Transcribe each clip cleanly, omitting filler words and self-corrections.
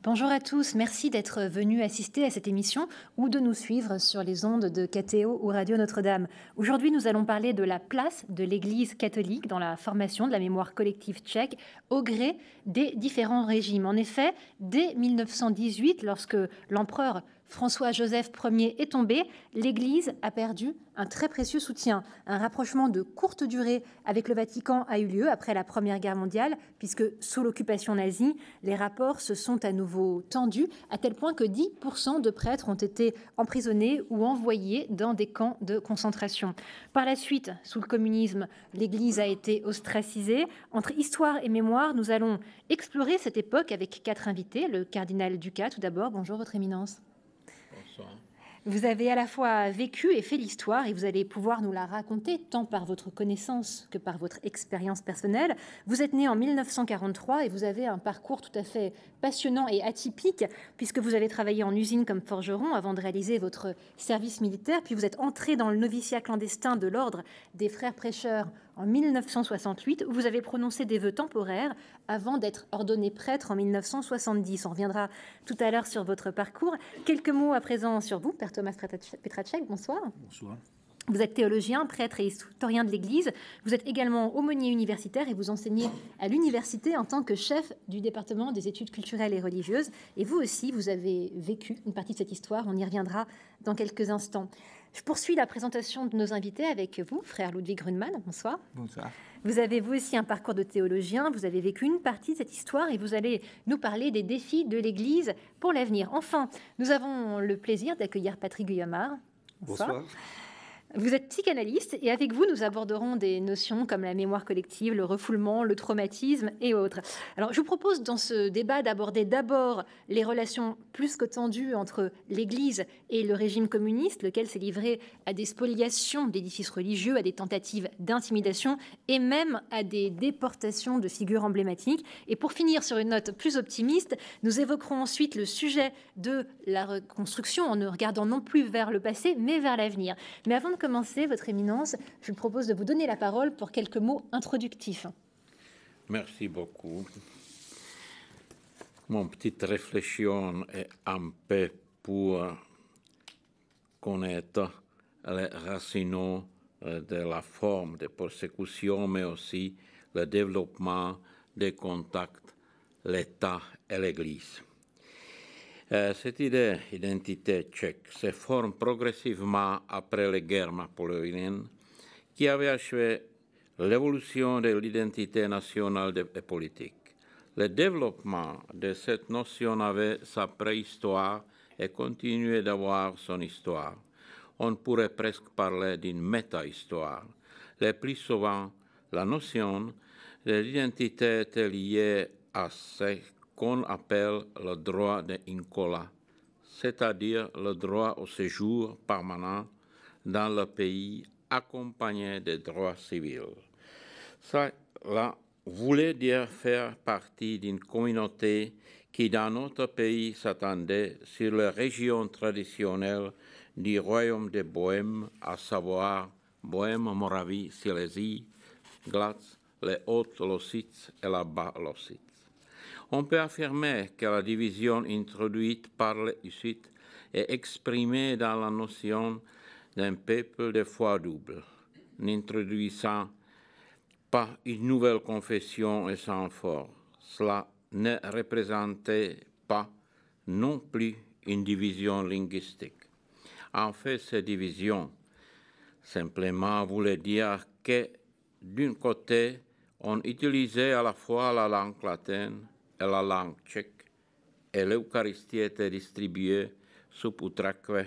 Bonjour à tous, merci d'être venus assister à cette émission ou de nous suivre sur les ondes de KTO ou Radio Notre-Dame. Aujourd'hui, nous allons parler de la place de l'Église catholique dans la formation de la mémoire collective tchèque au gré des différents régimes. En effet, dès 1918, lorsque l'empereur François-Joseph Ier est tombé, l'Église a perdu un très précieux soutien. Un rapprochement de courte durée avec le Vatican a eu lieu après la Première Guerre mondiale, puisque sous l'occupation nazie, les rapports se sont à nouveau tendus, à tel point que 10% de prêtres ont été emprisonnés ou envoyés dans des camps de concentration. Par la suite, sous le communisme, l'Église a été ostracisée. Entre histoire et mémoire, nous allons explorer cette époque avec 4 invités. Le cardinal Ducat, tout d'abord. Bonjour, Votre Éminence. Bonsoir. Vous avez à la fois vécu et fait l'histoire et vous allez pouvoir nous la raconter tant par votre connaissance que par votre expérience personnelle. Vous êtes né en 1943 et vous avez un parcours tout à fait passionnant et atypique puisque vous avez travaillé en usine comme forgeron avant de réaliser votre service militaire. Puis vous êtes entré dans le noviciat clandestin de l'ordre des frères prêcheurs en 1968 où vous avez prononcé des vœux temporaires avant d'être ordonné prêtre en 1970. On reviendra tout à l'heure sur votre parcours. Quelques mots à présent sur vous, Père Thomas Petracek, bonsoir. Bonsoir. Vous êtes théologien, prêtre et historien de l'Église. Vous êtes également aumônier universitaire et vous enseignez à l'université en tant que chef du département des études culturelles et religieuses. Et vous aussi, vous avez vécu une partie de cette histoire. On y reviendra dans quelques instants. Je poursuis la présentation de nos invités avec vous, frère Ludwig Grünmann. Bonsoir. Bonsoir. Vous avez vous aussi un parcours de théologien, vous avez vécu une partie de cette histoire et vous allez nous parler des défis de l'Église pour l'avenir. Enfin, nous avons le plaisir d'accueillir Patrick Guyamard. Bonsoir. Vous êtes psychanalyste et avec vous, nous aborderons des notions comme la mémoire collective, le refoulement, le traumatisme et autres. Alors, je vous propose dans ce débat d'aborder d'abord les relations plus que tendues entre l'Église et le régime communiste, lequel s'est livré à des spoliations d'édifices religieux, à des tentatives d'intimidation et même à des déportations de figures emblématiques. Et pour finir sur une note plus optimiste, nous évoquerons ensuite le sujet de la reconstruction en ne regardant non plus vers le passé, mais vers l'avenir. Mais avant de commencer, Votre Éminence, je vous propose de vous donner la parole pour quelques mots introductifs. Merci beaucoup. Mon petite réflexion est un peu pour connaître les racines de la forme de persécution, mais aussi le développement des contacts, l'État et l'Église. Cette idée d'identité tchèque se forme progressivement après les guerres napoléoniennes qui avaient achevé l'évolution de l'identité nationale et politique. Le développement de cette notion avait sa préhistoire et continuait d'avoir son histoire. On pourrait presque parler d'une méta-histoire. Le plus souvent, la notion de l'identité était liée à ce qu'on appelle le droit de incola, c'est-à-dire le droit au séjour permanent dans le pays accompagné des droits civils. Cela voulait dire faire partie d'une communauté qui, dans notre pays, s'attendait sur les régions traditionnelles du royaume de Bohême, à savoir Bohême, Moravie, Silésie, Glatz, les Hautes-Lossitz et la Bas-Lossitz. On peut affirmer que la division introduite par les Hussites est exprimée dans la notion d'un peuple de foi double, n'introduisant pas une nouvelle confession et sans force. Cela ne représentait pas non plus une division linguistique. En fait, cette division simplement voulait dire que, d'un côté, on utilisait à la fois la langue latine et la langue tchèque, et l'Eucharistie était distribuée sub utraque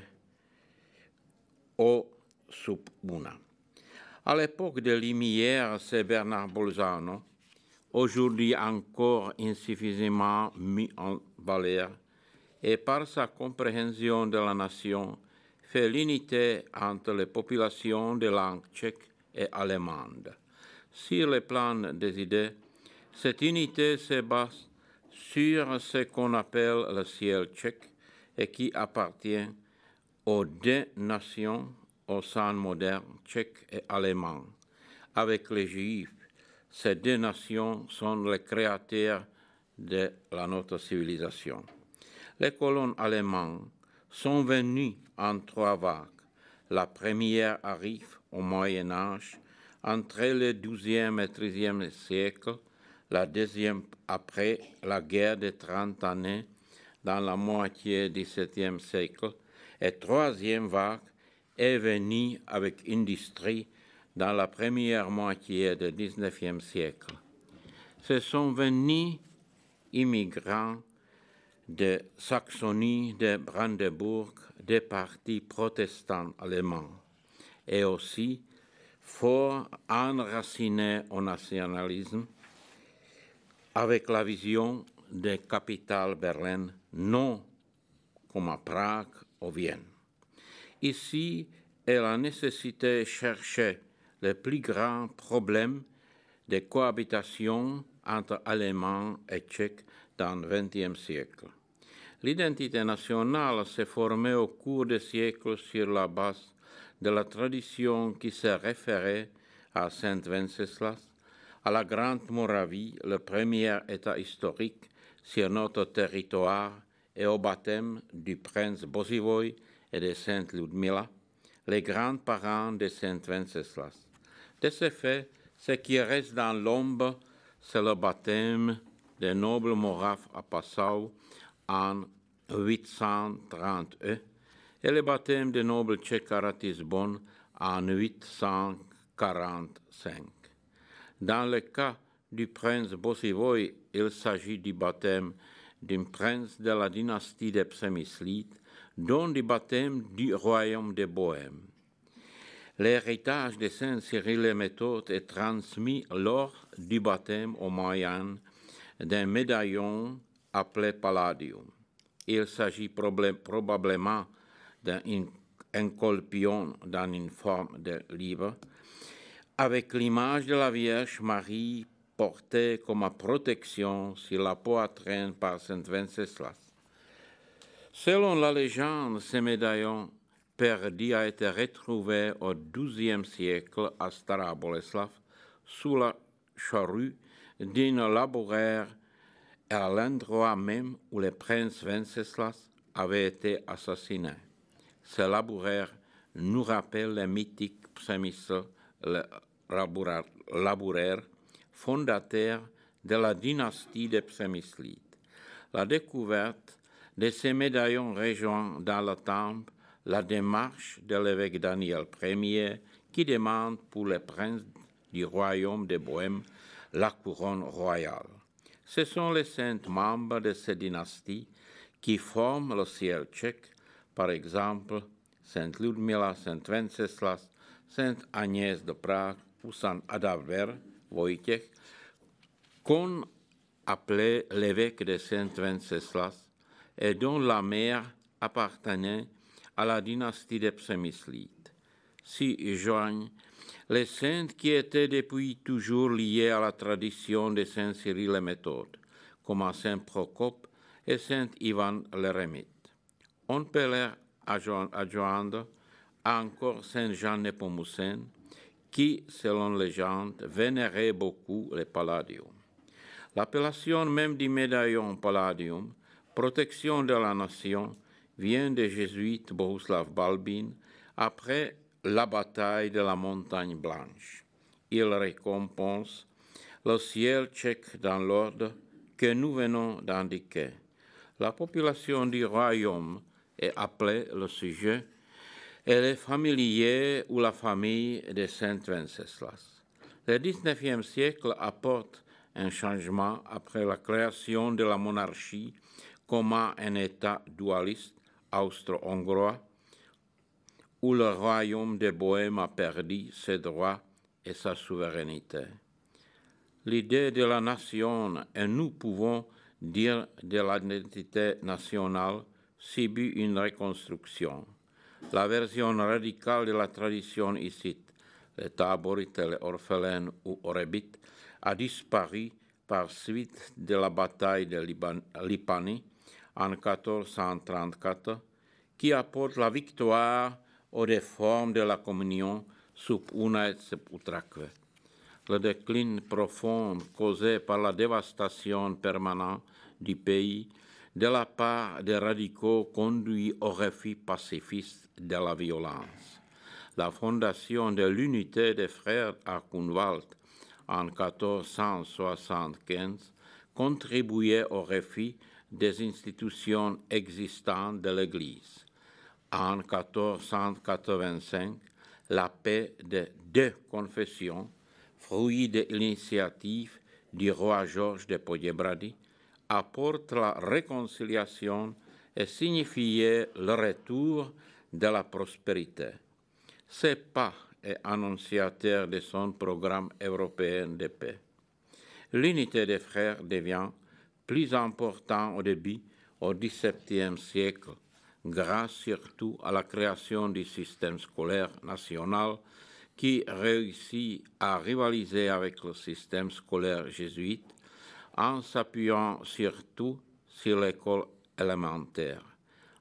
ou sub una. À l'époque des Lumières, c'est Bernard Bolzano, aujourd'hui encore insuffisamment mis en valeur, et par sa compréhension de la nation, fait l'unité entre les populations de langue tchèque et allemande. Sur le plan des idées, cette unité se base sur ce qu'on appelle le ciel tchèque et qui appartient aux deux nations au sein moderne tchèque et allemand. Avec les Juifs, ces deux nations sont les créateurs de notre civilisation. Les colons allemands sont venus en 3 vagues. La première arrive au Moyen Âge, entre le XIIe et XIIIe siècle, la deuxième après la guerre des 30 années, dans la moitié du XVIIe siècle, et troisième vague est venue avec industrie dans la première moitié du XIXe siècle. Ce sont venus immigrants de Saxonie, de Brandebourg, des partis protestants allemands, et aussi fort enracinés au nationalisme, avec la vision des capitales Berlin, non comme à Prague ou Vienne. Ici est la nécessité de chercher le plus grand problème de cohabitation entre Allemands et Tchèques dans le XXe siècle. L'identité nationale s'est formée au cours des siècles sur la base de la tradition qui se référait à Saint Wenceslas, à la Grande Moravie, le premier État historique sur notre territoire, et au baptême du prince Bořivoj et de Sainte Ludmila, les grands-parents de Saint Wenceslas. De ce fait, ce qui reste dans l'ombre, c'est le baptême des nobles moraves à Passau en 831 et le baptême des nobles tchèques à Ratisbonne en 845. Dans le cas du prince Bořivoj, il s'agit du baptême d'un prince de la dynastie des Přemyslides, dont du baptême du royaume de Bohême. L'héritage de Saint Cyril et Méthode est transmis lors du baptême au moyen d'un médaillon appelé palladium. Il s'agit probablement d'un encolpion dans une forme de livre, avec l'image de la Vierge Marie portée comme protection sur la poitrine par Saint Wenceslas. Selon la légende, ce médaillon perdu a été retrouvé au XIIe siècle à Stará Boleslav sous la charrue d'un laboureur à l'endroit même où le prince Wenceslas avait été assassiné. Ce laboureur nous rappelle le mythique Přemysl, le laboureur fondateur de la dynastie des Přemyslides. La découverte de ces médaillons rejoint dans le temple la démarche de l'évêque Daniel Ier qui demande pour les princes du royaume de Bohême la couronne royale. Ce sont les saints membres de ces dynasties qui forment le ciel tchèque, par exemple Sainte Ludmila, Saint Wenceslas, Sainte Agnès de Prague ou Saint Adalbert Wojtěch, qu'on appelait l'évêque de Saint Wenceslas et dont la mère appartenait à la dynastie des Přemyslides. S'y joignent les saints qui étaient depuis toujours liés à la tradition de Saint Cyril et Méthode, comme Saint Procope et Saint Ivan l'Érémite. On peut leur adjoindre encore Saint Jean Nepomucène, qui, selon légende, vénérait beaucoup les palladiums. L'appellation même du médaillon palladium, protection de la nation, vient des jésuites Bohuslav Balbín après la bataille de la Montagne Blanche. Il récompense le ciel tchèque dans l'ordre que nous venons d'indiquer. La population du royaume est appelée le sujet et les familiers ou la famille de Saint Wenceslas. Le XIXe siècle apporte un changement après la création de la monarchie comme un État dualiste austro-hongrois où le royaume de Bohême a perdu ses droits et sa souveraineté. L'idée de la nation, et nous pouvons dire de l'identité nationale, subit une reconstruction. La version radicale de la tradition ici, les táborit, les orphelins ou orebites, a disparu par suite de la bataille de Lipany en 1434, qui apporte la victoire aux réformes de la communion sub una et sub utraque. Le déclin profond causé par la dévastation permanente du pays de la part des radicaux conduits au refus pacifiste de la violence. La fondation de l'unité des frères à Grunwald en 1475 contribuait au refus des institutions existantes de l'Église. En 1485, la paix de deux confessions, fruit de l'initiative du roi Georges de Poděbrady, apporte la réconciliation et signifiait le retour de la prospérité. Ce pas est annonciateur de son programme européen de paix. L'unité des frères devient plus importante au début au XVIIe siècle, grâce surtout à la création du système scolaire national qui réussit à rivaliser avec le système scolaire jésuite en s'appuyant surtout sur l'école élémentaire.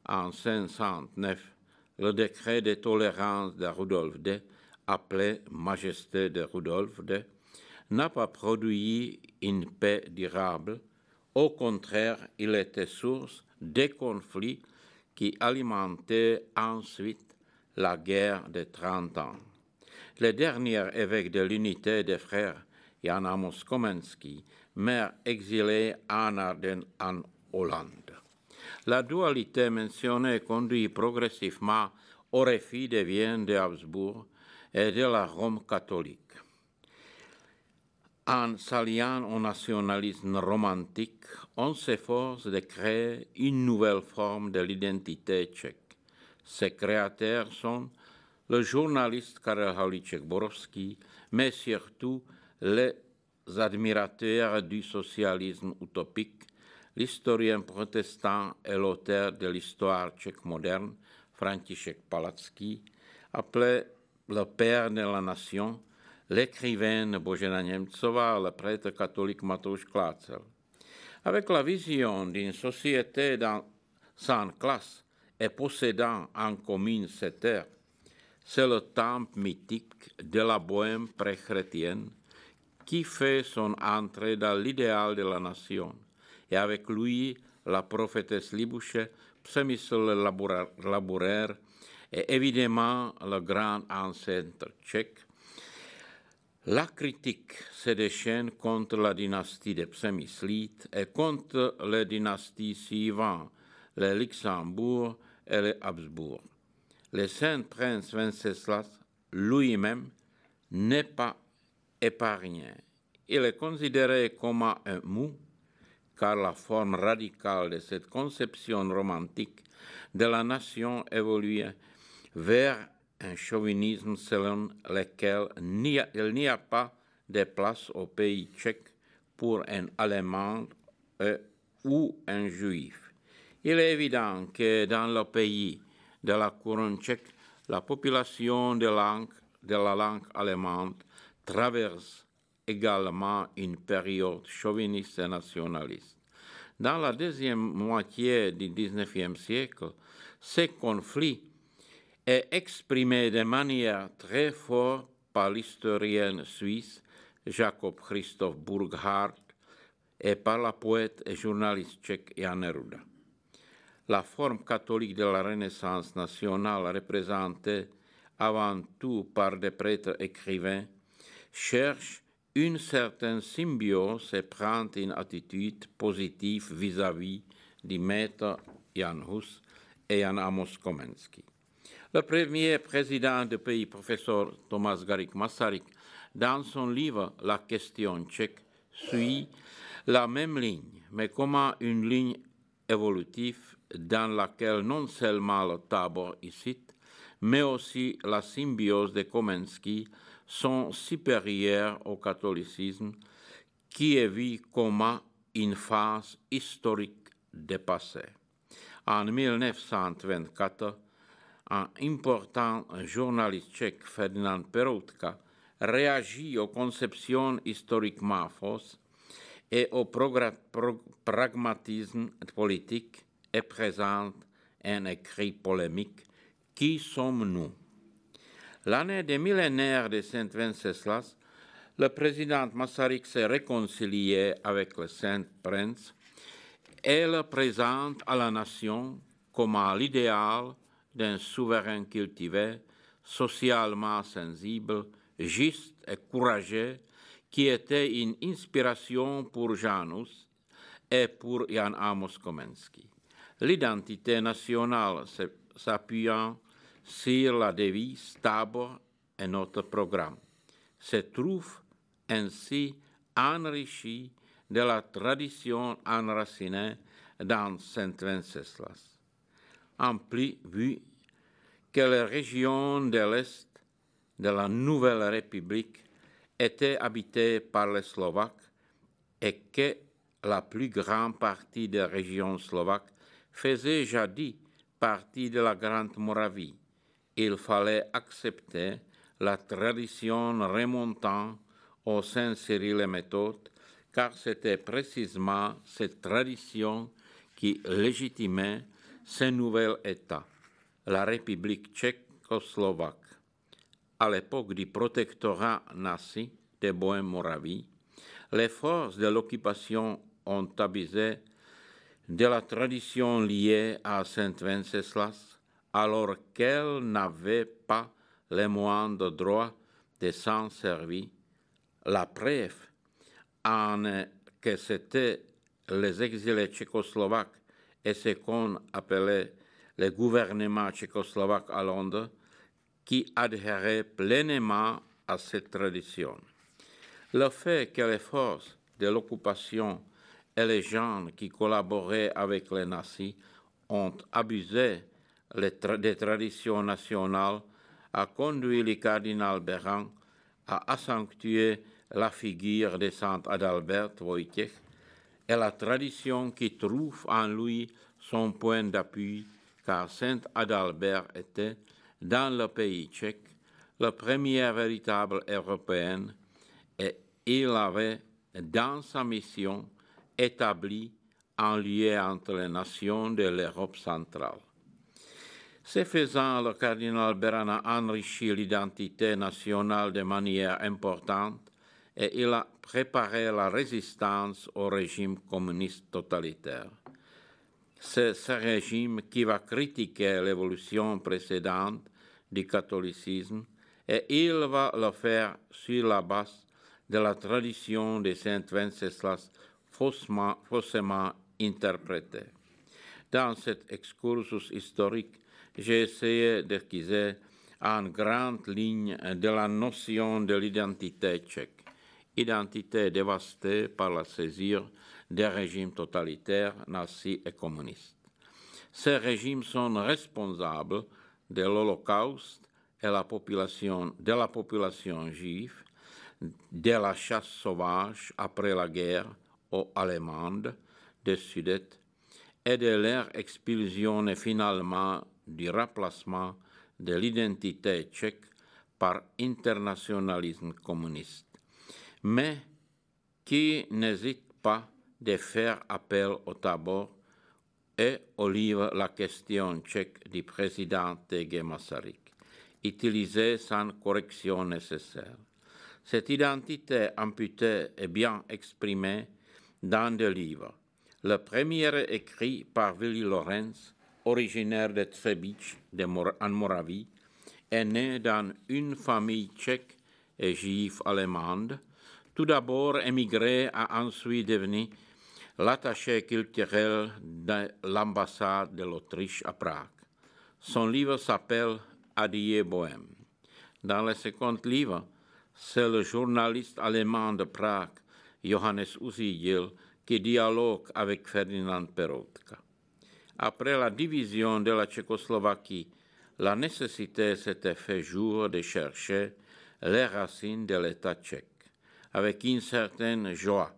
En 509, le décret de tolérance de Rudolf II, appelé Majesté de Rudolf II, n'a pas produit une paix durable. Au contraire, il était source de conflits qui alimentaient ensuite la guerre de 30 ans. Le dernier évêque de l'unité des frères, Jan Amos Komenský, meurt exilé en Ardennes en Hollande. La dualité mentionnée conduit progressivement au refus de Vienne, de Habsbourg et de la Rome catholique. En s'alliant au nationalisme romantique, on s'efforce de créer une nouvelle forme de l'identité tchèque. Ses créateurs sont le journaliste Karel Havlíček-Borovský, mais surtout les admirateurs du socialisme utopique, l'historien protestant et l'auteur de l'histoire tchèque moderne, František Palacký, appelé le père de la nation, l'écrivaine Božena Němcová, le prêtre catholique Matouš Klácel. Avec la vision d'une société sans classe et possédant en commun cette terre, c'est le temple mythique de la bohème pré-chrétienne qui fait son entrée dans l'idéal de la nation, et avec lui la prophétesse Libuše, Přemysl le laboureur et évidemment le grand ancêtre tchèque. La critique se déchaîne contre la dynastie des Přemyslides et contre les dynasties suivantes, les Luxembourg et les Habsbourg. Le saint prince Venceslas lui-même n'est pas épargné. Il est considéré comme un mou, car la forme radicale de cette conception romantique de la nation évolue vers un chauvinisme selon lequel il n'y a pas de place au pays tchèque pour un Allemand ou un Juif. Il est évident que dans le pays de la couronne tchèque, la population de la langue allemande traverse également une période chauviniste et nationaliste. Dans la deuxième moitié du XIXe siècle, ce conflit est exprimé de manière très forte par l'historien suisse Jakob Christoph Burckhardt et par la poète et journaliste tchèque Jan Neruda. La forme catholique de la Renaissance nationale, représentée avant tout par des prêtres écrivains, cherche une certaine symbiose et prend une attitude positive vis-à-vis du maître Jan Hus et Jan Amos Komenský. Le premier président du pays, professeur Thomas Garrigue Masaryk, dans son livre La question tchèque, suit la même ligne, mais comme une ligne évolutive dans laquelle non seulement le Tábor ici, mais aussi la symbiose de Komenský sont supérieurs au catholicisme qui est vu comme une phase historique dépassée. En 1924, un important journaliste tchèque, Ferdinand Peroutka, réagit aux conceptions historiquement fausses et au pragmatisme politique et présente un écrit polémique. Qui sommes-nous? L'année des millénaires de Saint Venceslas, le président Masaryk s'est réconcilié avec le Saint Prince Elle présente à la nation comme l'idéal d'un souverain cultivé, socialement sensible, juste et courageux, qui était une inspiration pour Janus et pour Jan Amos Komenský. L'identité nationale s'appuyant sur la devise Tábor est notre programme, se trouve ainsi enrichi de la tradition enracinée dans Saint Wenceslas. En plus, vu que les régions de l'Est de la Nouvelle République étaient habitées par les Slovaques et que la plus grande partie des régions slovaques faisait jadis partie de la Grande Moravie, il fallait accepter la tradition remontant au Saint Cyril et Méthode, car c'était précisément cette tradition qui légitimait ce nouvel État, la République tchécoslovaque. À l'époque du protectorat nazi de Bohême-Moravie, les forces de l'occupation ont abusé de la tradition liée à Saint Wenceslas, alors qu'elle n'avait pas les moindres droits de s'en servir. La preuve en est que c'était les exilés tchécoslovaques et ce qu'on appelait le gouvernement tchécoslovaque à Londres qui adhéraient pleinement à cette tradition. Le fait que les forces de l'occupation et les gens qui collaboraient avec les nazis ont abusé des traditions nationales a conduit le cardinal Bérard à accentuer la figure de Saint Adalbert Wojciech et la tradition qui trouve en lui son point d'appui, car Saint Adalbert était, dans le pays tchèque, le premier véritable Européen et il avait, dans sa mission, établi un lien entre les nations de l'Europe centrale. Ce faisant, le cardinal Bérard a enrichi l'identité nationale de manière importante et il a préparé la résistance au régime communiste totalitaire. C'est ce régime qui va critiquer l'évolution précédente du catholicisme et il va le faire sur la base de la tradition de Saint Wenceslas faussement interprétée. Dans cet excursus historique, j'ai essayé d'esquisser en grande ligne de la notion de l'identité tchèque, identité dévastée par la césure des régimes totalitaires, nazis et communistes. Ces régimes sont responsables de l'Holocauste et de la population juive, de la chasse sauvage après la guerre aux Allemandes des Sudètes et de leur expulsion et finalement du remplacement de l'identité tchèque par internationalisme communiste, mais qui n'hésite pas de faire appel au Tábor et au livre La question tchèque du président T.G. Masaryk, utilisé sans correction nécessaire. Cette identité amputée est bien exprimée dans deux livres. Le premier est écrit par Willy Lorenz, originaire de Třebíč en Moravie, est né dans une famille tchèque et juive allemande. Tout d'abord émigré, a ensuite devenu l'attaché culturel de l'ambassade de l'Autriche à Prague. Son livre s'appelle Adieu Bohème. Dans le second livre, c'est le journaliste allemand de Prague, Johannes Usidil, qui dialogue avec Ferdinand Peroutka. Après la division de la Tchécoslovaquie, la nécessité s'était fait jour de chercher les racines de l'État tchèque. Avec une certaine joie,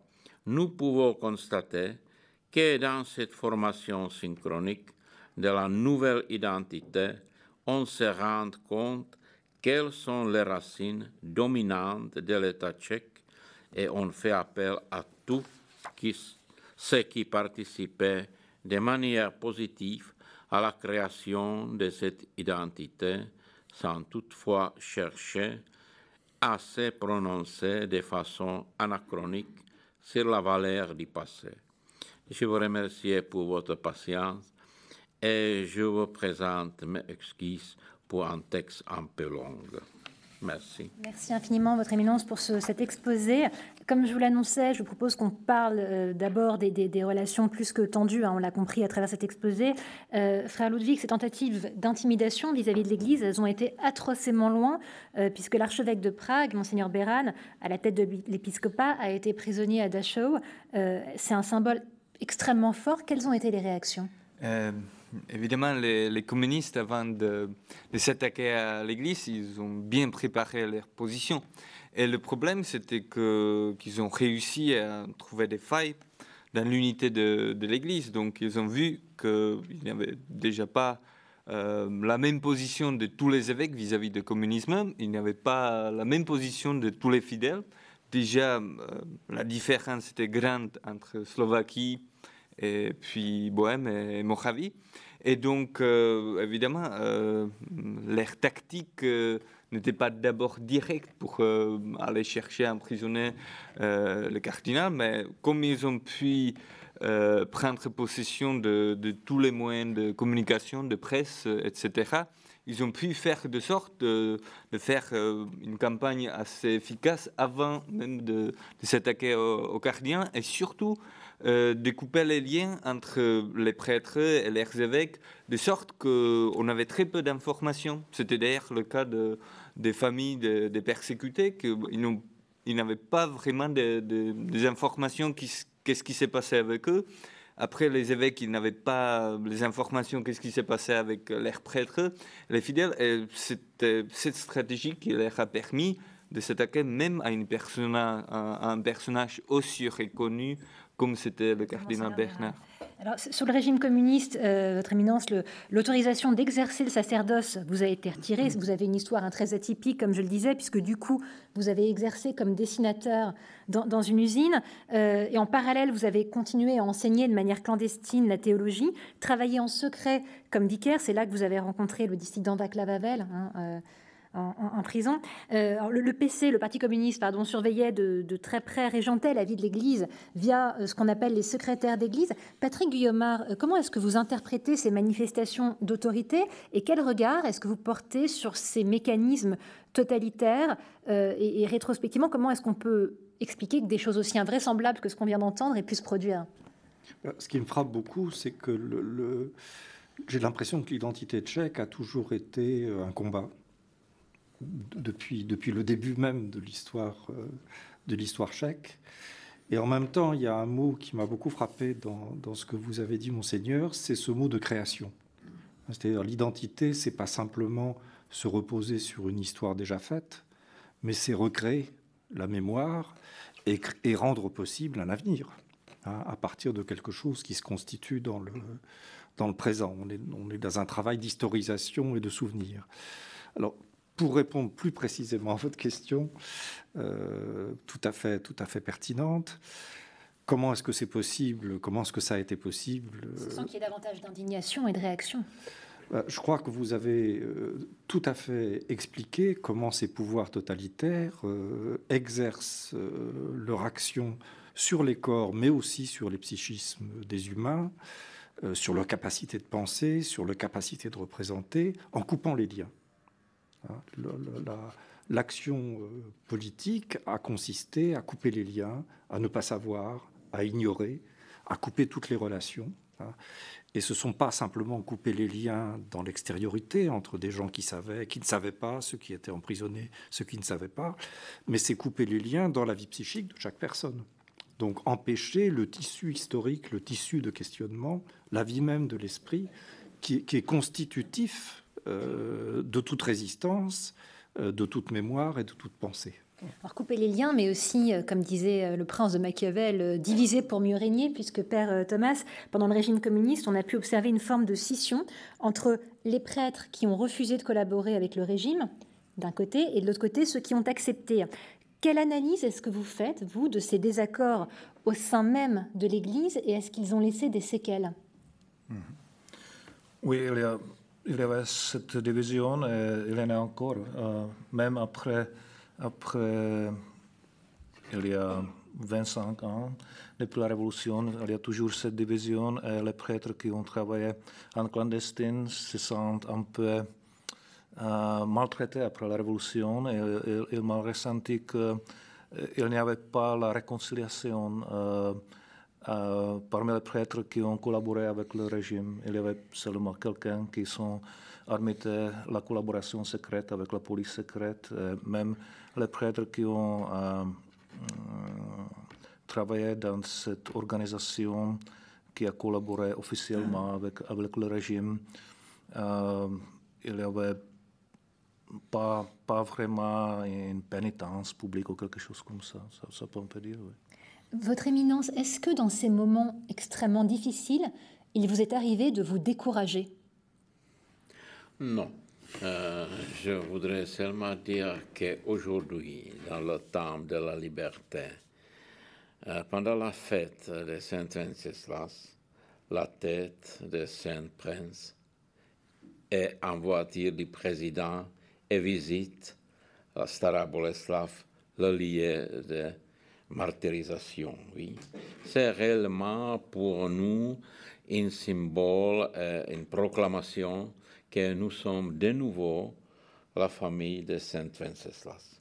nous pouvons constater que dans cette formation synchronique de la nouvelle identité, on se rend compte quelles sont les racines dominantes de l'État tchèque et on fait appel à tout ceux qui participaient de manière positive à la création de cette identité sans toutefois chercher à se prononcer de façon anachronique sur la valeur du passé. Je vous remercie pour votre patience et je vous présente mes excuses pour un texte un peu long. Merci. Merci infiniment, Votre Éminence, pour cet exposé. Comme je vous l'annonçais, je vous propose qu'on parle d'abord des relations plus que tendues, on l'a compris à travers cet exposé. Frère Ludwig, ces tentatives d'intimidation vis-à-vis de l'Église, elles ont été atrocement loin, puisque l'archevêque de Prague, Monseigneur Beran, à la tête de l'épiscopat, a été prisonnier à Dachau. C'est un symbole extrêmement fort. Quelles ont été les réactions ? Évidemment, les communistes, avant de s'attaquer à l'Église, ils ont bien préparé leur position. Et le problème, c'était qu'ils ont réussi à trouver des failles dans l'unité de l'Église. Donc, ils ont vu qu'il n'y avait déjà pas la même position de tous les évêques vis-à-vis du communisme. Il n'y avait pas la même position de tous les fidèles. Déjà, la différence était grande entre Slovaquie et puis Bohême et Moravie. Et donc, évidemment, leur tactique n'était pas d'abord directe pour aller chercher à emprisonner le cardinal, mais comme ils ont pu prendre possession de tous les moyens de communication, de presse, etc., ils ont pu faire de sorte de faire une campagne assez efficace avant même de s'attaquer au cardinal et surtout de couper les liens entre les prêtres et leurs évêques, de sorte qu'on avait très peu d'informations. C'était d'ailleurs le cas des familles des persécutés, qu'ils n'avaient pas vraiment des informations qu'est-ce qui s'est passé avec eux. Après, les évêques, ils n'avaient pas les informations qu'est-ce qui s'est passé avec leurs prêtres, les fidèles. Et c'était cette stratégie qui leur a permis de s'attaquer même à un personnage aussi reconnu comme c'était le cardinal Bernard. Alors, sous le régime communiste, Votre Éminence, l'autorisation d'exercer le sacerdoce vous a été retirée. Vous avez une histoire très atypique, comme je le disais, puisque du coup, vous avez exercé comme dessinateur dans une usine. Et en parallèle, vous avez continué à enseigner de manière clandestine la théologie, travailler en secret comme vicaire. C'est là que vous avez rencontré le dissident Václav Havel, en prison. Alors le PC, le Parti communiste, surveillait de très près, régentait la vie de l'Église via ce qu'on appelle les secrétaires d'Église. Patrick Guillaumard, comment est-ce que vous interprétez ces manifestations d'autorité et quel regard est-ce que vous portez sur ces mécanismes totalitaires et rétrospectivement, comment est-ce qu'on peut expliquer que des choses aussi invraisemblables que ce qu'on vient d'entendre aient pu se produire ? Ce qui me frappe beaucoup, c'est que j'ai l'impression que l'identité tchèque a toujours été un combat. Depuis le début même de l'histoire tchèque. Et en même temps, il y a un mot qui m'a beaucoup frappé dans ce que vous avez dit, Monseigneur, c'est ce mot de création. C'est-à-dire l'identité, c'est pas simplement se reposer sur une histoire déjà faite, mais c'est recréer la mémoire et rendre possible un avenir à partir de quelque chose qui se constitue dans le présent. On est dans un travail d'historisation et de souvenir. Alors, pour répondre plus précisément à votre question, tout à fait pertinente, comment est-ce que c'est possible? Comment est-ce que ça a été possible? Sans qu'il y ait davantage d'indignation et de réaction. Je crois que vous avez tout à fait expliqué comment ces pouvoirs totalitaires exercent leur action sur les corps, mais aussi sur les psychismes des humains, sur leur capacité de penser, sur leur capacité de représenter, en coupant les liens. L'action politique a consisté à couper les liens, à ne pas savoir, à ignorer, à couper toutes les relations. Et ce ne sont pas simplement couper les liens dans l'extériorité entre des gens qui savaient, qui ne savaient pas, ceux qui étaient emprisonnés, ceux qui ne savaient pas, mais c'est couper les liens dans la vie psychique de chaque personne. Donc empêcher le tissu historique, le tissu de questionnement, la vie même de l'esprit, qui est constitutif de toute résistance, de toute mémoire et de toute pensée. Alors couper les liens, mais aussi, comme disait le prince de Machiavel, diviser pour mieux régner, puisque Père Thomas, pendant le régime communiste, on a pu observer une forme de scission entre les prêtres qui ont refusé de collaborer avec le régime, d'un côté, et de l'autre côté, ceux qui ont accepté. Quelle analyse est-ce que vous faites, vous, de ces désaccords au sein même de l'Église, et est-ce qu'ils ont laissé des séquelles? Oui, il y avait cette division, et il y en a encore. Même après il y a 25 ans depuis la Révolution. Il y a toujours cette division et les prêtres qui ont travaillé en clandestine se sentent un peu maltraités après la Révolution et ils m'ont ressenti qu'il n'y avait pas la réconciliation parmi les prêtres qui ont collaboré avec le régime. Il y avait seulement quelqu'un qui sont admettait la collaboration secrète avec la police secrète, même les prêtres qui ont travaillé dans cette organisation qui a collaboré officiellement avec le régime, il n'y avait pas vraiment une pénitence publique ou quelque chose comme ça on peut dire, oui. Votre Éminence, est-ce que dans ces moments extrêmement difficiles, il vous est arrivé de vous décourager? Non. Je voudrais seulement dire qu'aujourd'hui, dans le temps de la liberté, pendant la fête de Saint-Wenceslas, la tête de Saint-Prince est en voiture du président et visite à Stara Boleslav le lieu de martyrisation. Oui. C'est réellement pour nous un symbole, une proclamation que nous sommes de nouveau la famille de Saint-Wenceslas.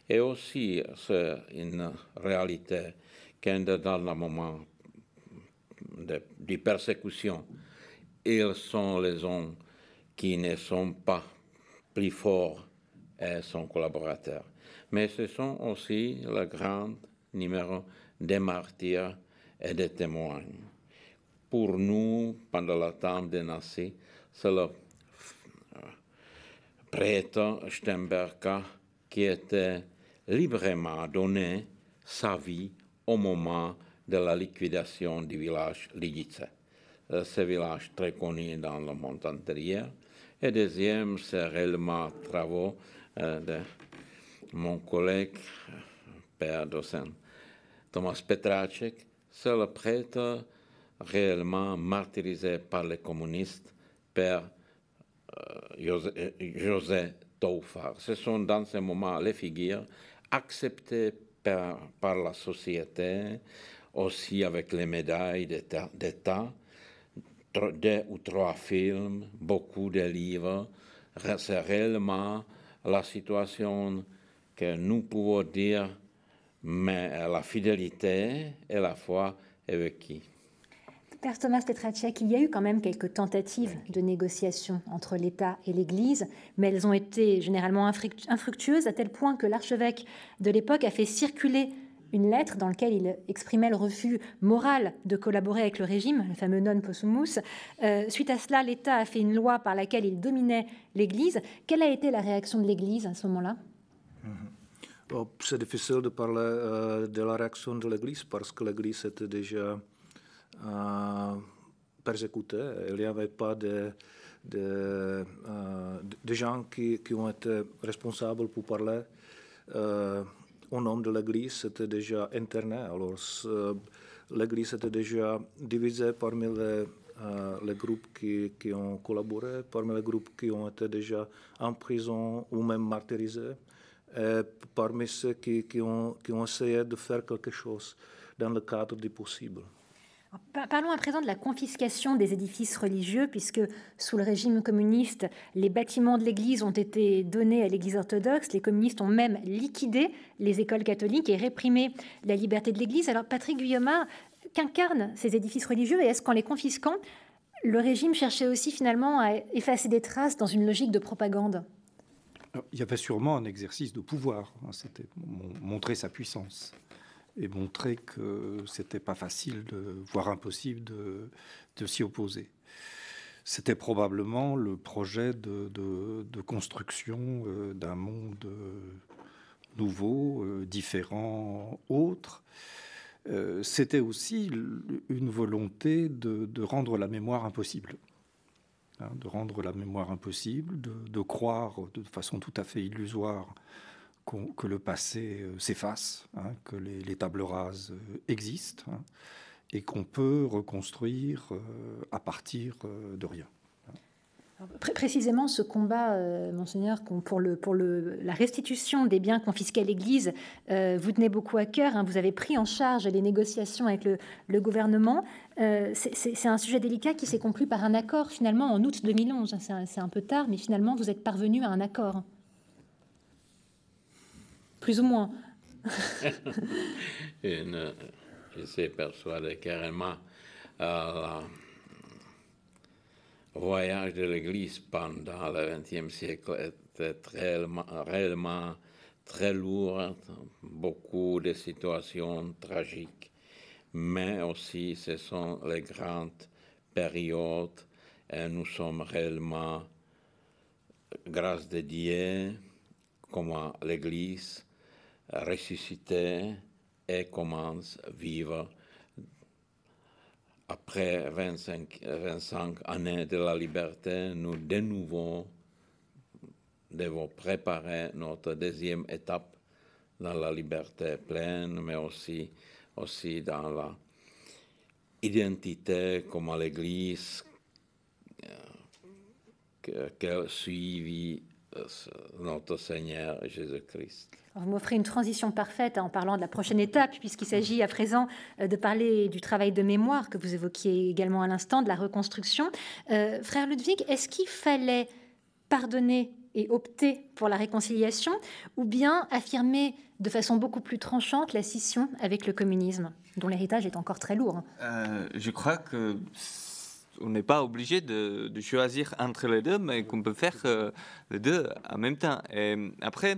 Et aussi, c'est une réalité que dans le moment de persécution, ils sont les hommes qui ne sont pas plus forts et sont collaborateurs. Mais ce sont aussi le grand numéro des martyrs et des témoins. Pour nous, pendant le temps des nazis, c'est le prêtre Štemberka qui était librement donné sa vie au moment de la liquidation du village Lidice. Ce village très connu dans le monde antérieur. Et deuxième, c'est réellement travaux de mon collègue, père docent Thomas Petráček, c'est le prêtre réellement martyrisé par les communistes, père José Toufar. Ce sont dans ce moment les figures acceptées par la société, aussi avec les médailles d'État, 2 ou 3 films, beaucoup de livres. C'est réellement la situation que nous pouvons dire, mais la fidélité et la foi est vécue. Père Thomas Petráček, il y a eu quand même quelques tentatives de négociation entre l'État et l'Église, mais elles ont été généralement infructueuses, à tel point que l'archevêque de l'époque a fait circuler une lettre dans laquelle il exprimait le refus moral de collaborer avec le régime, le fameux non possumus. Suite à cela, l'État a fait une loi par laquelle il dominait l'Église. Quelle a été la réaction de l'Église à ce moment-là? C'est difficile de parler de la réaction de l'Église parce que l'Église était déjà persécutée. Il n'y avait pas de gens qui ont été responsables pour parler au nom de l'Église. C'était déjà interné. Alors l'Église était déjà divisée parmi les groupes qui ont collaboré, parmi les groupes qui ont été déjà en prison ou même martyrisés, et parmi ceux qui ont essayé de faire quelque chose dans le cadre du possible. Parlons à présent de la confiscation des édifices religieux, puisque sous le régime communiste, les bâtiments de l'Église ont été donnés à l'Église orthodoxe. Les communistes ont même liquidé les écoles catholiques et réprimé la liberté de l'Église. Alors, Patrick Guyomard, qu'incarnent ces édifices religieux et est-ce qu'en les confisquant, le régime cherchait aussi finalement à effacer des traces dans une logique de propagande? Alors, il y avait sûrement un exercice de pouvoir. C'était montrer sa puissance et montrer que c'était pas facile, voire impossible de s'y opposer. C'était probablement le projet de construction d'un monde nouveau, différent, autre. C'était aussi une volonté de rendre la mémoire impossible. De rendre la mémoire impossible, de croire de façon tout à fait illusoire que le passé s'efface, que les tables rases existent, et qu'on peut reconstruire à partir de rien. Précisément, ce combat, Monseigneur, pour la restitution des biens confisqués à l'Église, vous tenez beaucoup à cœur. Hein, vous avez pris en charge les négociations avec le gouvernement. C'est un sujet délicat qui s'est conclu par un accord, finalement, en août 2011. C'est un peu tard, mais finalement, vous êtes parvenu à un accord. Plus ou moins. Je suis persuadé carrément le voyage de l'Église pendant le XXe siècle était réellement très lourd, beaucoup de situations tragiques, mais aussi ce sont les grandes périodes et nous sommes réellement, grâce à Dieu, comme l'Église ressuscitée et commence à vivre après 25 années de la liberté. Nous de nouveau devons préparer notre deuxième étape dans la liberté pleine, mais aussi dans l'identité comme l'Église qu'elle suivit notre Seigneur Jésus-Christ. Vous m'offrez une transition parfaite en parlant de la prochaine étape, puisqu'il s'agit à présent de parler du travail de mémoire que vous évoquiez également à l'instant, de la reconstruction. Frère Ludwig, est-ce qu'il fallait pardonner et opter pour la réconciliation, ou bien affirmer de façon beaucoup plus tranchante la scission avec le communisme, dont l'héritage est encore très lourd? Je crois que on n'est pas obligé de choisir entre les deux, mais qu'on peut faire les deux en même temps. Et après,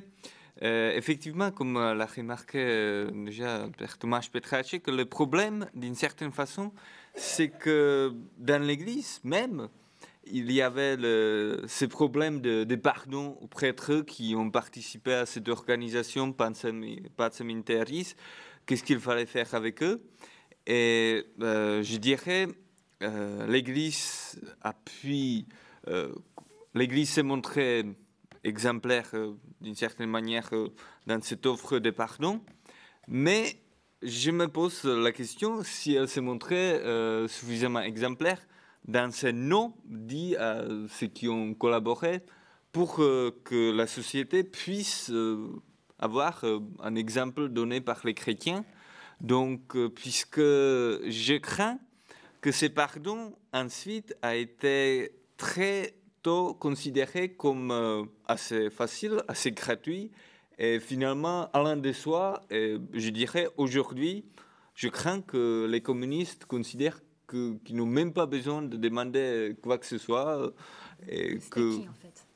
effectivement, comme l'a remarqué déjà Père Tomáš Petráček, le problème, d'une certaine façon, c'est que dans l'Église même, il y avait ce problème de pardon aux prêtres qui ont participé à cette organisation Pacem in Terris. Qu'est-ce qu'il fallait faire avec eux? Et je dirais, l'Église l'Église s'est montrée exemplaire d'une certaine manière dans cette offre de pardon, mais je me pose la question si elle s'est montrée suffisamment exemplaire dans ces non dits à ceux qui ont collaboré pour que la société puisse avoir un exemple donné par les chrétiens. Donc, puisque je crains que ce pardon ensuite a été très tôt considéré comme assez facile, assez gratuit, et finalement allant de soi. Et je dirais aujourd'hui, je crains que les communistes considèrent qu'ils n'ont même pas besoin de demander quoi que ce soit. Et que, qui, en fait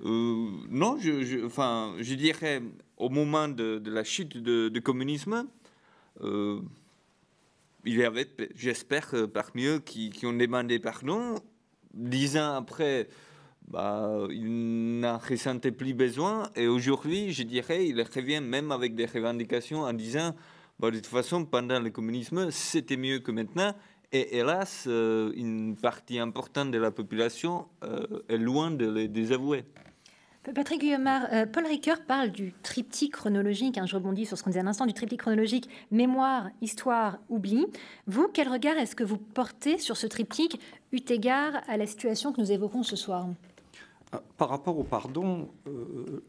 non, je dirais au moment de la chute du communisme, il y avait, j'espère, parmi eux qui ont demandé pardon. 10 ans après, ils n'en ressentaient plus besoin. Et aujourd'hui, je dirais, ils reviennent même avec des revendications en disant, de toute façon, pendant le communisme, c'était mieux que maintenant. Et hélas, une partie importante de la population est loin de les désavouer. Patrick Guyomard, Paul Ricoeur parle du triptyque chronologique, je rebondis sur ce qu'on disait à l'instant, du triptyque chronologique mémoire, histoire, oubli. Vous, quel regard est-ce que vous portez sur ce triptyque, eu égard à la situation que nous évoquons ce soir? Par rapport au pardon,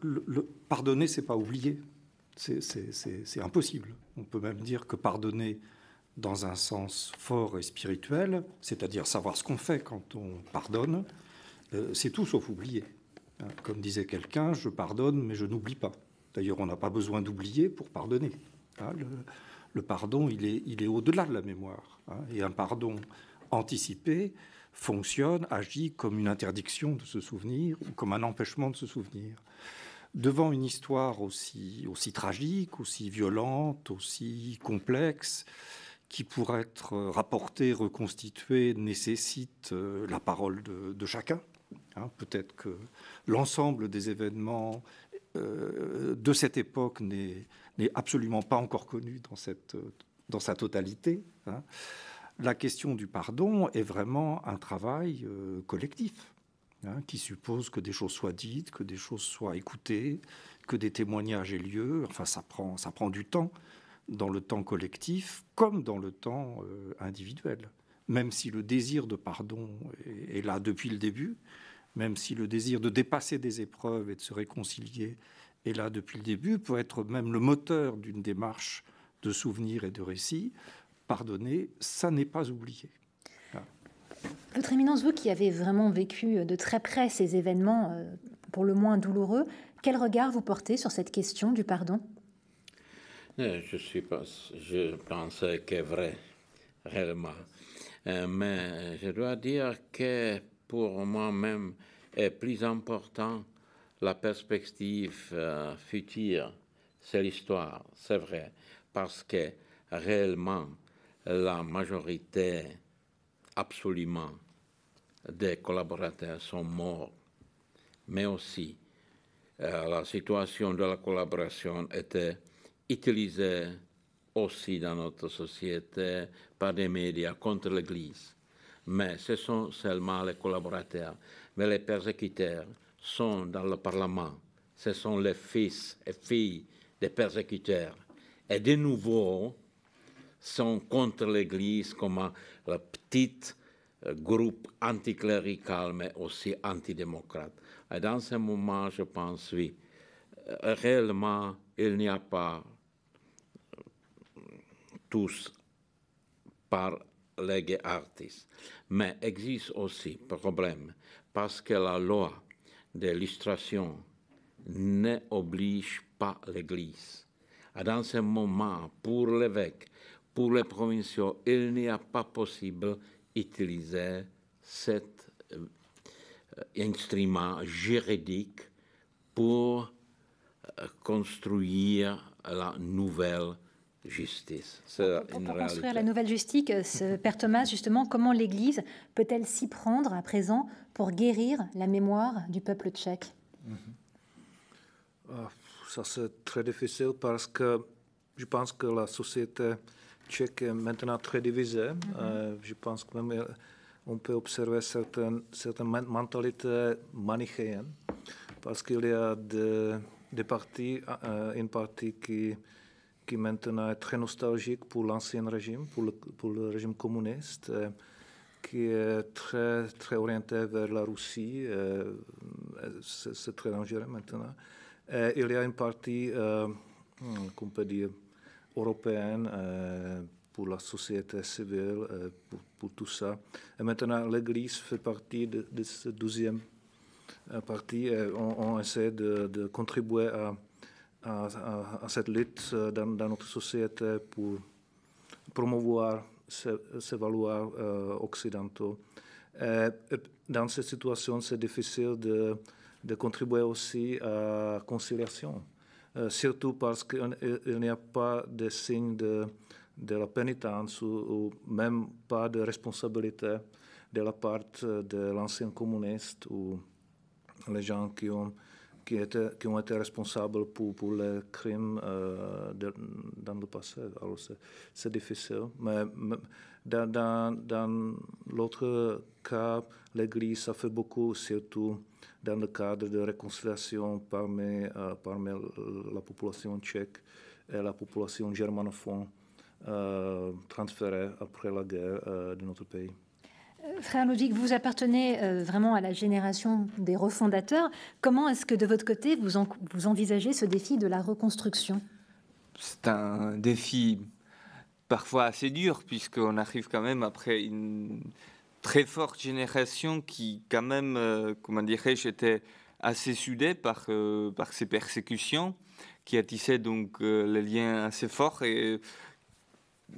le pardonner, c'est pas oublier. C'est impossible. On peut même dire que pardonner dans un sens fort et spirituel, c'est-à-dire savoir ce qu'on fait quand on pardonne, c'est tout sauf oublier. Comme disait quelqu'un, je pardonne, mais je n'oublie pas. D'ailleurs, on n'a pas besoin d'oublier pour pardonner. Le pardon, il est au-delà de la mémoire. Et un pardon anticipé fonctionne, agit comme une interdiction de se souvenir ou comme un empêchement de se souvenir. Devant une histoire aussi tragique, aussi violente, aussi complexe, qui, pour être rapportée, reconstituée, nécessite la parole de chacun. Peut-être que l'ensemble des événements de cette époque n'est absolument pas encore connu dans sa totalité. La question du pardon est vraiment un travail collectif, qui suppose que des choses soient dites, que des choses soient écoutées, que des témoignages aient lieu. Enfin, ça prend du temps dans le temps collectif comme dans le temps individuel. Même si le désir de pardon est là depuis le début, même si le désir de dépasser des épreuves et de se réconcilier est là depuis le début, peut être même le moteur d'une démarche de souvenirs et de récits. Pardonner, ça n'est pas oublié. Votre Éminence, vous qui avez vraiment vécu de très près ces événements, pour le moins douloureux, quel regard vous portez sur cette question du pardon? Je pense qu'elle est vrai, réellement. Mais je dois dire que pour moi-même, est plus important la perspective future, c'est l'histoire, c'est vrai, parce que réellement, la majorité absolument des collaborateurs sont morts, mais aussi la situation de la collaboration était utilisée aussi dans notre société par des médias contre l'Église. Mais ce sont seulement les collaborateurs. Mais les persécuteurs sont dans le Parlement. Ce sont les fils et filles des persécuteurs. Et de nouveau, sont contre l'Église comme le petit groupe anticlérical, mais aussi antidémocrate. Et dans ce moment, je pense, oui, réellement, il n'y a pas tous par les artistes. Mais existe aussi problème parce que la loi de l'illustration n'oblige pas l'Église. Et dans ce moment, pour l'évêque, pour les provinciaux, il n'y a pas possible d'utiliser cet instrument juridique pour construire la nouvelle justice. Pour construire la nouvelle justice, Père Thomas, justement, comment l'Église peut-elle s'y prendre à présent pour guérir la mémoire du peuple tchèque? Ça, c'est très difficile parce que je pense que la société tchèque est maintenant très divisée. Je pense que même on peut observer certaines mentalités manichéennes parce qu'il y a des partis, une partie qui maintenant est très nostalgique pour l'ancien régime, pour le régime communiste, qui est très, très orienté vers la Russie. C'est très dangereux maintenant. Et il y a une partie, qu'on peut dire, européenne pour la société civile, pour tout ça. Et maintenant, l'Église fait partie de ce deuxième partie. On essaie de contribuer à cette lutte dans notre société pour promouvoir ces valeurs occidentaux. Et dans cette situation, c'est difficile de contribuer aussi à la conciliation, surtout parce qu'il n'y a pas de signe de la pénitence ou même pas de responsabilité de la part de l'ancien communiste ou les gens qui ont été responsables pour les crimes dans le passé. Alors c'est difficile. Mais dans l'autre cas, l'Église a fait beaucoup, surtout dans le cadre de réconciliation parmi la population tchèque et la population germanophone transférée après la guerre de notre pays. Frère Ludwig, vous appartenez vraiment à la génération des refondateurs. Comment est-ce que de votre côté, vous envisagez ce défi de la reconstruction? C'est un défi parfois assez dur, puisqu'on arrive quand même après une très forte génération qui, quand même, comment dirais-je, était assez soudée par ces persécutions, qui a tissé donc les liens assez forts. Et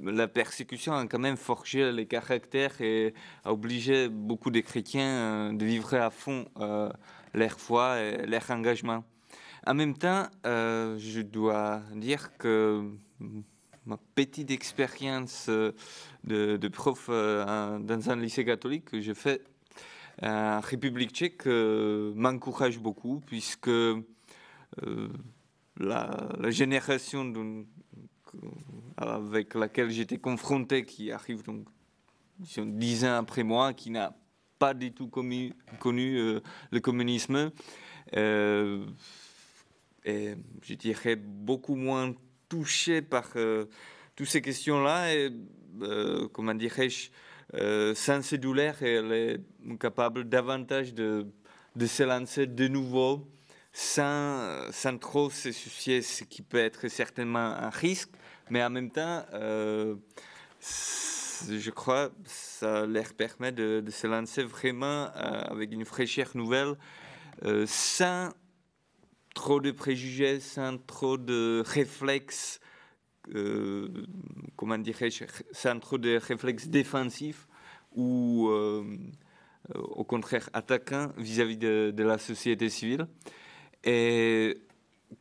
la persécution a quand même forgé les caractères et a obligé beaucoup de chrétiens de vivre à fond leur foi et leur engagement. En même temps, je dois dire que ma petite expérience de prof dans un lycée catholique que j'ai fait en République tchèque m'encourage beaucoup, puisque la génération avec laquelle j'étais confronté, qui arrive donc 10 ans après moi, qui n'a pas du tout connu le communisme, et je dirais beaucoup moins touché par toutes ces questions-là, et comment dirais-je, sans ces douleurs, elle est capable davantage de de se lancer de nouveau sans trop se soucier, ce qui peut être certainement un risque, mais en même temps, je crois que ça leur permet de se lancer vraiment avec une fraîcheur nouvelle, sans trop de préjugés, sans trop de réflexes, comment dirais-je, sans trop de réflexes défensifs ou au contraire attaquants vis-à-vis de la société civile. Et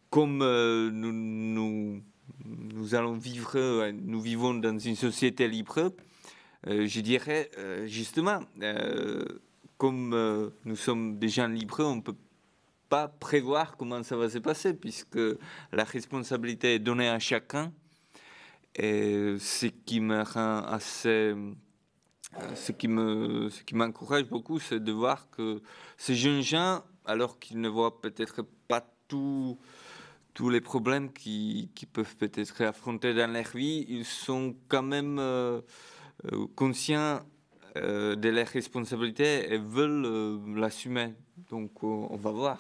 comme nous vivons dans une société libre, je dirais justement, comme nous sommes des gens libres, on ne peut pas prévoir comment ça va se passer, puisque la responsabilité est donnée à chacun. Et ce qui me rend assez... Ce qui m'encourage beaucoup, c'est de voir que ces jeunes gens, alors qu'ils ne voient peut-être pas tous les problèmes qui peuvent peut-être affronter dans leur vie, ils sont quand même conscients de leurs responsabilités et veulent l'assumer. Donc on va voir.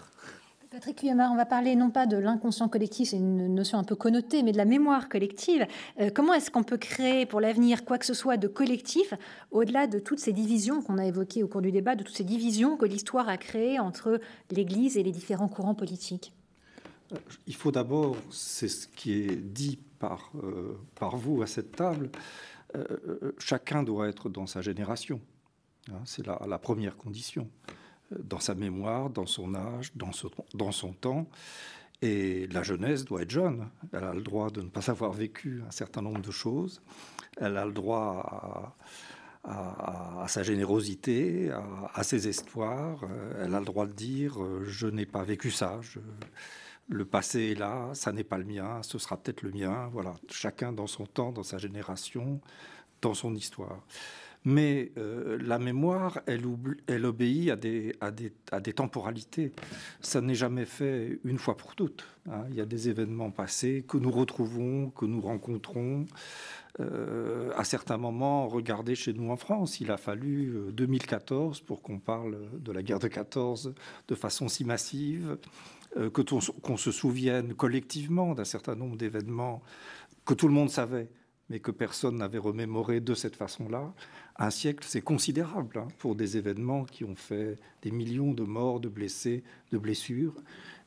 Patrick Cuyamard, on va parler non pas de l'inconscient collectif, c'est une notion un peu connotée, mais de la mémoire collective. Comment est-ce qu'on peut créer pour l'avenir quoi que ce soit de collectif, au-delà de toutes ces divisions qu'on a évoquées au cours du débat, de toutes ces divisions que l'histoire a créées entre l'Église et les différents courants politiques? Il faut d'abord, c'est ce qui est dit par vous à cette table, chacun doit être dans sa génération. C'est la première condition. Dans sa mémoire, dans son âge, dans son temps. Et la jeunesse doit être jeune. Elle a le droit de ne pas avoir vécu un certain nombre de choses. Elle a le droit à sa générosité, à ses espoirs. Elle a le droit de dire « je n'ai pas vécu ça, le passé est là, ça n'est pas le mien, ce sera peut-être le mien ». Voilà, chacun dans son temps, dans sa génération, dans son histoire. Mais la mémoire, elle obéit à des temporalités. Ça n'est jamais fait une fois pour toutes. Il y a des événements passés que nous retrouvons, que nous rencontrons. À certains moments, regardez chez nous en France, il a fallu 2014 pour qu'on parle de la guerre de 14 de façon si massive, qu'on se souvienne collectivement d'un certain nombre d'événements que tout le monde savait, mais que personne n'avait remémoré de cette façon-là. Un siècle, c'est considérable pour des événements qui ont fait des millions de morts, de blessés, de blessures.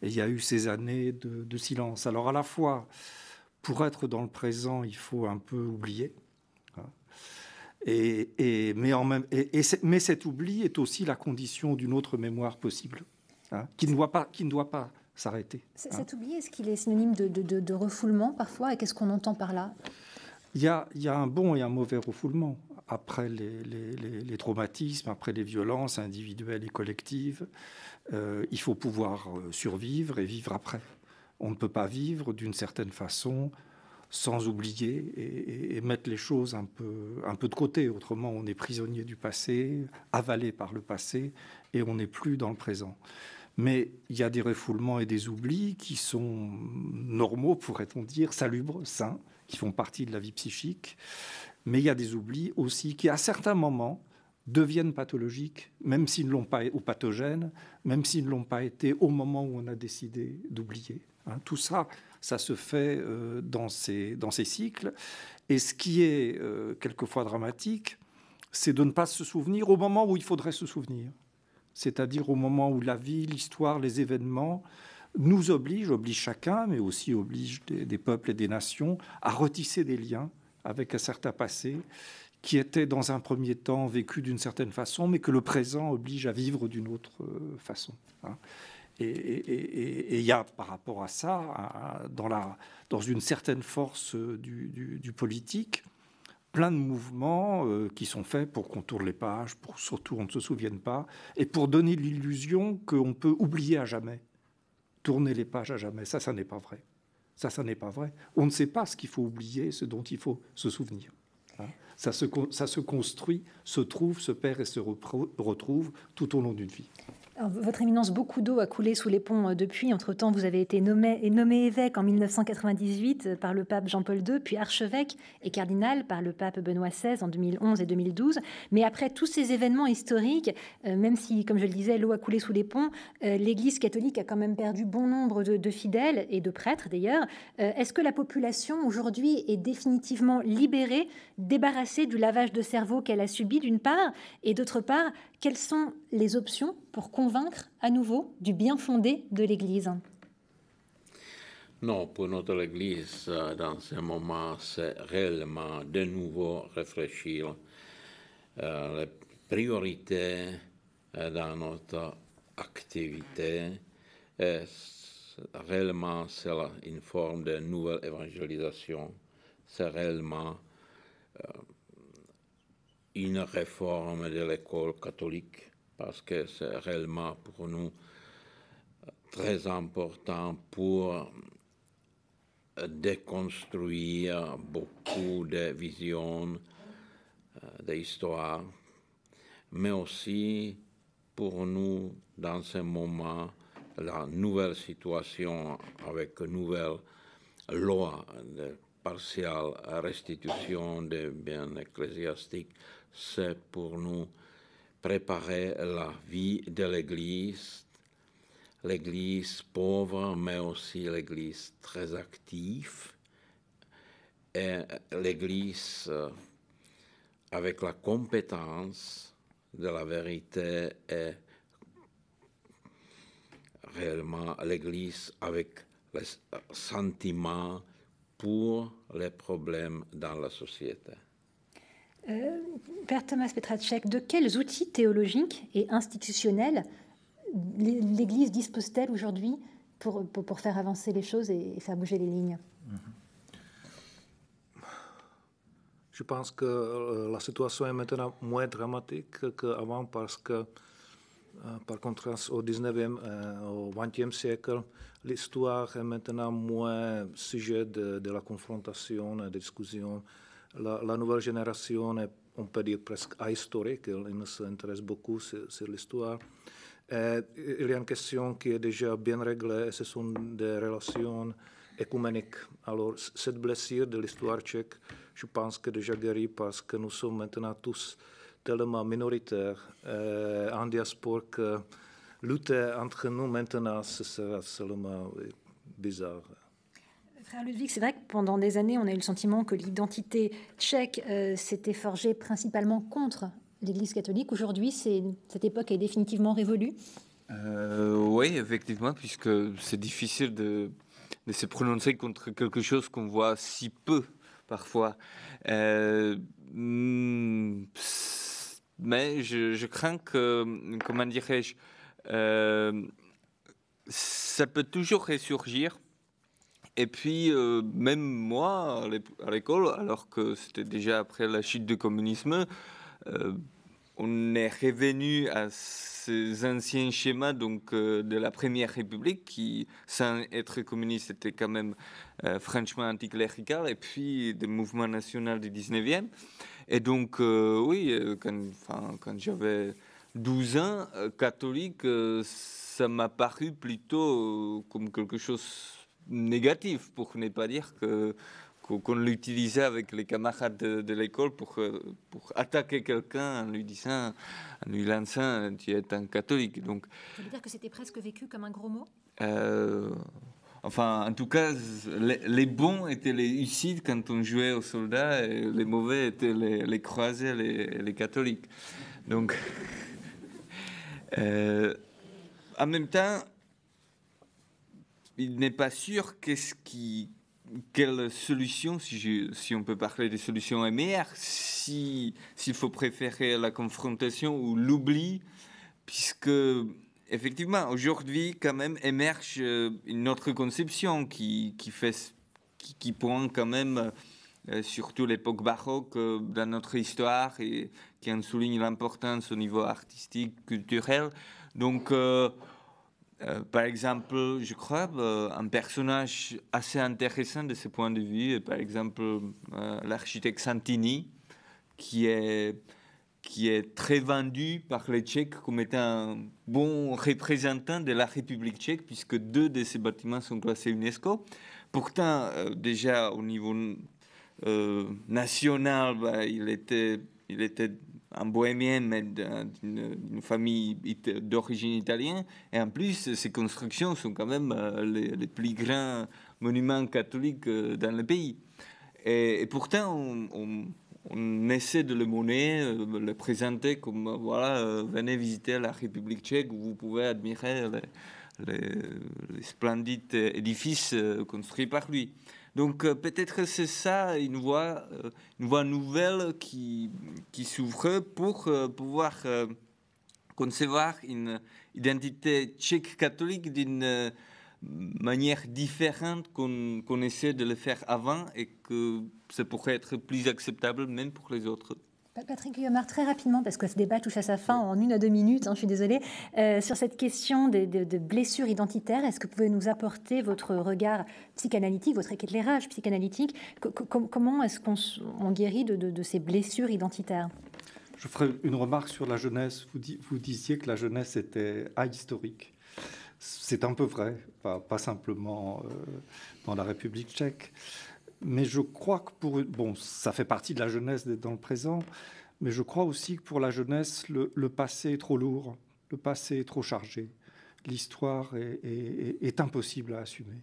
Et il y a eu ces années de silence. Alors à la fois, pour être dans le présent, il faut un peu oublier. Mais cet oubli est aussi la condition d'une autre mémoire possible, qui ne doit pas s'arrêter. Cet oubli, est-ce qu'il est synonyme de refoulement parfois? Et qu'est-ce qu'on entend par là? Il y a un bon et un mauvais refoulement. Après les traumatismes, après les violences individuelles et collectives, il faut pouvoir survivre et vivre après. On ne peut pas vivre d'une certaine façon sans oublier et mettre les choses un peu de côté. Autrement, on est prisonnier du passé, avalé par le passé, et on n'est plus dans le présent. Mais il y a des refoulements et des oublis qui sont normaux, pourrait-on dire, salubres, sains, qui font partie de la vie psychique. Mais il y a des oublis aussi qui, à certains moments, deviennent pathologiques, même s'ils ne l'ont pas, ou pathogènes, même s'ils ne l'ont pas été au moment où on a décidé d'oublier. Tout ça, ça se fait dans ces cycles. Et ce qui est quelquefois dramatique, c'est de ne pas se souvenir au moment où il faudrait se souvenir. C'est-à-dire au moment où la vie, l'histoire, les événements nous obligent chacun, mais aussi obligent des peuples et des nations, à retisser des liens avec un certain passé qui était dans un premier temps vécu d'une certaine façon, mais que le présent oblige à vivre d'une autre façon. Et il y a par rapport à ça, dans une certaine force du politique, plein de mouvements qui sont faits pour qu'on tourne les pages, pour surtout on ne se souvienne pas, et pour donner l'illusion qu'on peut oublier à jamais, tourner les pages à jamais. Ça n'est pas vrai. Ça n'est pas vrai. On ne sait pas ce qu'il faut oublier, ce dont il faut se souvenir. Ça se construit, se trouve, se perd et se retrouve tout au long d'une vie. Alors, votre éminence, beaucoup d'eau a coulé sous les ponts depuis. Entre-temps, vous avez été nommé évêque en 1998 par le pape Jean-Paul II, puis archevêque et cardinal par le pape Benoît XVI en 2011 et 2012. Mais après tous ces événements historiques, même si, comme je le disais, l'eau a coulé sous les ponts, l'Église catholique a quand même perdu bon nombre de fidèles et de prêtres d'ailleurs. Est-ce que la population aujourd'hui est définitivement libérée, débarrassée du lavage de cerveau qu'elle a subi d'une part, et d'autre part, quelles sont les options pour convaincre à nouveau du bien fondé de l'Église? Non, pour notre Église, dans ce moment, c'est réellement de nouveau réfléchir les priorités dans notre activité. Réellement, c'est une forme de nouvelle évangélisation. C'est réellement une réforme de l'école catholique, parce que c'est réellement pour nous très important pour déconstruire beaucoup de visions, d'histoires, mais aussi pour nous, dans ce moment, la nouvelle situation avec une nouvelle loi de partielle restitution des biens ecclésiastiques, c'est pour nous préparer la vie de l'Église pauvre, mais aussi l'Église très active, et l'Église avec la compétence de la vérité et réellement l'Église avec les sentiments pour les problèmes dans la société. Père Thomas Petracek, de quels outils théologiques et institutionnels l'Église dispose-t-elle aujourd'hui pour faire avancer les choses et faire bouger les lignes? Je pense que la situation est maintenant moins dramatique qu'avant parce que, par contraste au 19e et au 20e siècle, l'histoire est maintenant moins sujet de la confrontation, de la discussion. La nouvelle génération est, on peut dire, presque ahistorique. Elle s'intéresse beaucoup sur l'histoire. Il y a une question qui est déjà bien réglée, et ce sont des relations écuméniques. Alors, cette blessure de l'histoire tchèque, je pense que déjà guérie parce que nous sommes maintenant tous tellement minoritaires en diaspora que lutter entre nous maintenant, ce sera seulement bizarre. Frère Ludwig, c'est vrai que pendant des années, on a eu le sentiment que l'identité tchèque s'était forgée principalement contre l'Église catholique. Aujourd'hui, cette époque est définitivement révolue. Oui, effectivement, puisque c'est difficile de se prononcer contre quelque chose qu'on voit si peu parfois. Mais je crains que, comment dirais-je, ça peut toujours ressurgir. Et puis, même moi, à l'école, alors que c'était déjà après la chute du communisme, on est revenu à ces anciens schémas donc, de la Première République qui, sans être communiste, était quand même franchement anticlérical, et puis des mouvements nationaux du 19e. Et donc, oui, quand j'avais 12 ans, catholique, ça m'a paru plutôt comme quelque chose négatif, pour ne pas dire qu'on l'utilisait avec les camarades de l'école pour attaquer quelqu'un en lui disant, en lui lançant, tu es un catholique. Donc, ça veut dire que c'était presque vécu comme un gros mot? Enfin, en tout cas, les bons étaient les hussites quand on jouait aux soldats, et les mauvais étaient les croisés, les catholiques. Donc, en même temps, il n'est pas sûr quelle solution, si on peut parler de solution meilleure, s'il faut préférer la confrontation ou l'oubli, puisque effectivement aujourd'hui quand même émerge une autre conception qui pointe quand même surtout l'époque baroque dans notre histoire et qui en souligne l'importance au niveau artistique, culturel. Donc par exemple, je crois, un personnage assez intéressant de ce point de vue, par exemple, l'architecte Santini, qui est qui est très vendu par les Tchèques comme étant un bon représentant de la République tchèque, puisque 2 de ces bâtiments sont classés UNESCO. Pourtant, déjà au niveau national, il était un bohémien, mais d'une famille d'origine italienne. Et en plus, ces constructions sont quand même les plus grands monuments catholiques dans le pays. Et pourtant, on essaie de le monnayer, le présenter comme, voilà, venez visiter la République tchèque où vous pouvez admirer les splendides édifices construits par lui. Donc peut-être c'est ça une voie nouvelle qui s'ouvre pour pouvoir concevoir une identité tchèque catholique d'une manière différente qu'on essaie de le faire avant et que ça pourrait être plus acceptable même pour les autres. Patrick Guillemard, très rapidement, parce que ce débat touche à sa fin en 1 à 2 minutes, je suis désolée, sur cette question de blessures identitaires, est-ce que vous pouvez nous apporter votre regard psychanalytique, votre éclairage psychanalytique? Comment est-ce qu'on guérit de ces blessures identitaires? Je ferai une remarque sur la jeunesse. Vous disiez que la jeunesse était ahistorique. C'est un peu vrai, pas simplement dans la République tchèque. Mais je crois que ça fait partie de la jeunesse d'être dans le présent, mais je crois aussi que pour la jeunesse, le passé est trop lourd, le passé est trop chargé, l'histoire est impossible à assumer.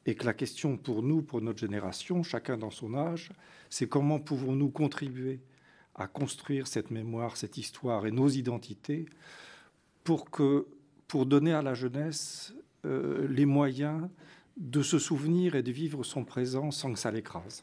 Et que la question pour nous, pour notre génération, chacun dans son âge, c'est comment pouvons-nous contribuer à construire cette mémoire, cette histoire et nos identités pour donner à la jeunesse les moyens de se souvenir et de vivre son présent sans que ça l'écrase.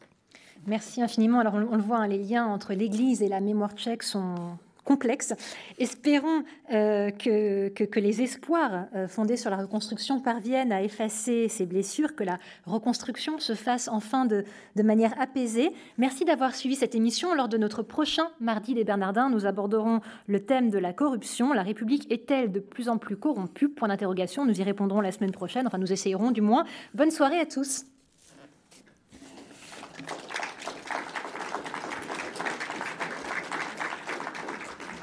Merci infiniment. Alors on le voit, les liens entre l'Église et la mémoire tchèque sont complexes. Espérons que les espoirs fondés sur la reconstruction parviennent à effacer ces blessures, que la reconstruction se fasse enfin de manière apaisée. Merci d'avoir suivi cette émission. Lors de notre prochain Mardi des Bernardins, nous aborderons le thème de la corruption. La République est-elle de plus en plus corrompue? Point d'interrogation. Nous y répondrons la semaine prochaine. Enfin, nous essayerons du moins. Bonne soirée à tous.